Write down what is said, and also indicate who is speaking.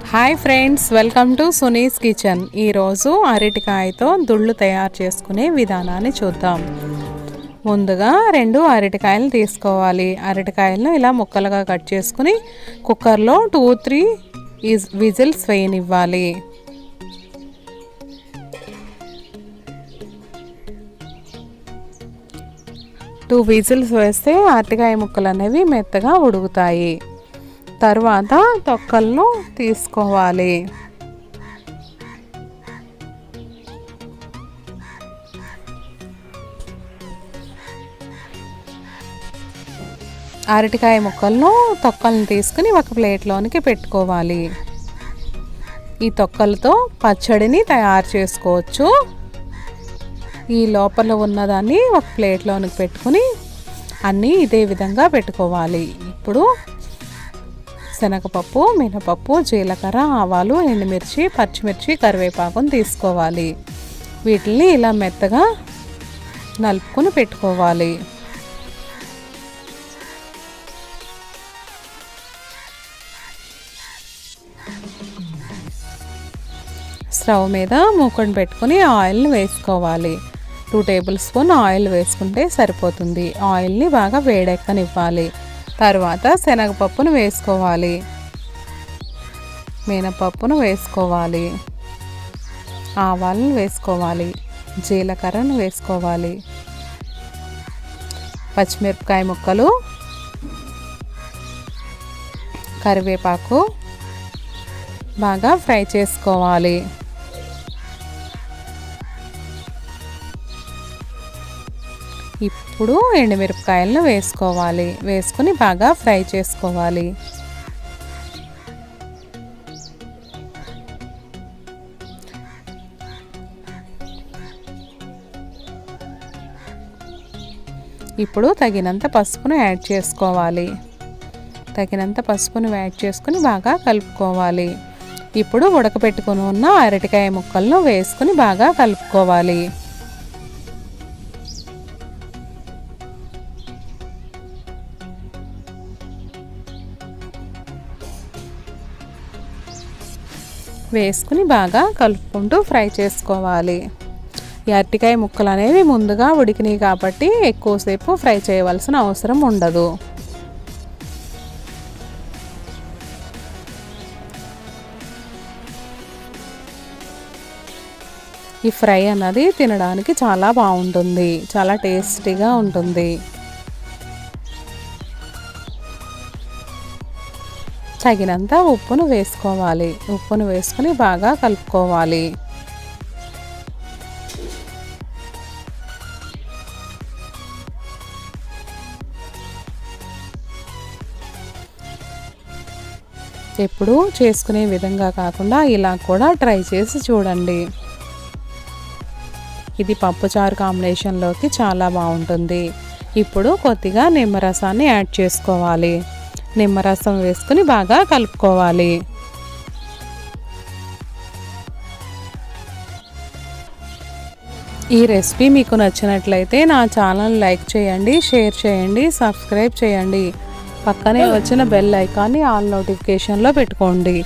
Speaker 1: Hi friends, welcome to Suni's kitchen. ఈరోజు అరటికాయతో దుళ్ళు తయారు చేసుకునే విధానాన్ని చూద్దాం. ముందుగా 2 అరటికాయలు తీసుకోవాలి. అరటికాయలను ఇలా ముక్కలుగా కట్ చేసుకుని కుక్కర్లో 2-3 విజిల్స్ వేయనివ్వాలి. టూ విజిల్స్ వేస్తే అరటికాయ ముక్కలు అనేవి మెత్తగా ఉడుకుతాయి. తర్వాత తొక్కలను తీసుకోవాలి. అరటికాయ ముక్కలను తొక్కలను తీసుకుని ఒక ప్లేట్లోనికి పెట్టుకోవాలి. ఈ తొక్కలతో పచ్చడిని తయారు చేసుకోవచ్చు. ఈ లోపల ఉన్నదాన్ని ఒక ప్లేట్లోనికి పెట్టుకుని అన్నీ ఇదే విధంగా పెట్టుకోవాలి. ఇప్పుడు శనగపప్పు, మినపప్పు, జీలకర్ర, ఆవాలు, ఎండుమిర్చి, పచ్చిమిర్చి, కరివేపాకును తీసుకోవాలి. వీటిని ఇలా మెత్తగా నలుపుకొని పెట్టుకోవాలి. స్టవ్ మీద మూకుని పెట్టుకుని ఆయిల్ని వేసుకోవాలి. 2 టేబుల్ స్పూన్ ఆయిల్ వేసుకుంటే సరిపోతుంది. ఆయిల్ని బాగా వేడెక్కనివ్వాలి. తర్వాత శనగపప్పును వేసుకోవాలి, మినపప్పును వేసుకోవాలి, ఆవాలను వేసుకోవాలి, జీలకర్రను వేసుకోవాలి, పచ్చిమిరపకాయ ముక్కలు, కరివేపాకు బాగా ఫ్రై చేసుకోవాలి. ఇప్పుడు ఎండుమిరపకాయలను వేసుకోవాలి. వేసుకుని బాగా ఫ్రై చేసుకోవాలి. ఇప్పుడు తగినంత పసుపును యాడ్ చేసుకోవాలి. తగినంత పసుపును యాడ్ చేసుకుని బాగా కలుపుకోవాలి. ఇప్పుడు ఉడకపెట్టుకుని ఉన్న అరటికాయ ముక్కలను వేసుకుని బాగా కలుపుకోవాలి. వేసుకుని బాగా కలుపుకుంటూ ఫ్రై చేసుకోవాలి. ఈ అరటికాయ ముక్కలు అనేవి ముందుగా ఉడికినాయి కాబట్టి ఎక్కువసేపు ఫ్రై చేయవలసిన అవసరం ఉండదు. ఈ ఫ్రై అన్నది తినడానికి చాలా బాగుంటుంది, చాలా టేస్టీగా ఉంటుంది. తగినంత ఉప్పును వేసుకోవాలి. ఉప్పును వేసుకుని బాగా కలుపుకోవాలి. ఎప్పుడు చేసుకునే విధంగా కాకుండా ఇలా కూడా ట్రై చేసి చూడండి. ఇది పప్పుచారు కాంబినేషన్లోకి చాలా బాగుంటుంది. ఇప్పుడు కొద్దిగా నిమ్మరసాన్ని యాడ్ చేసుకోవాలి. నిమ్మరసం వేసుకుని బాగా కలుపుకోవాలి. ఈ రెసిపీ మీకు నచ్చినట్లయితే నా ఛానల్ లైక్ చేయండి, షేర్ చేయండి, సబ్స్క్రైబ్ చేయండి. పక్కనే వచ్చిన బెల్ ఐకాన్ని ఆల్ నోటిఫికేషన్లో పెట్టుకోండి.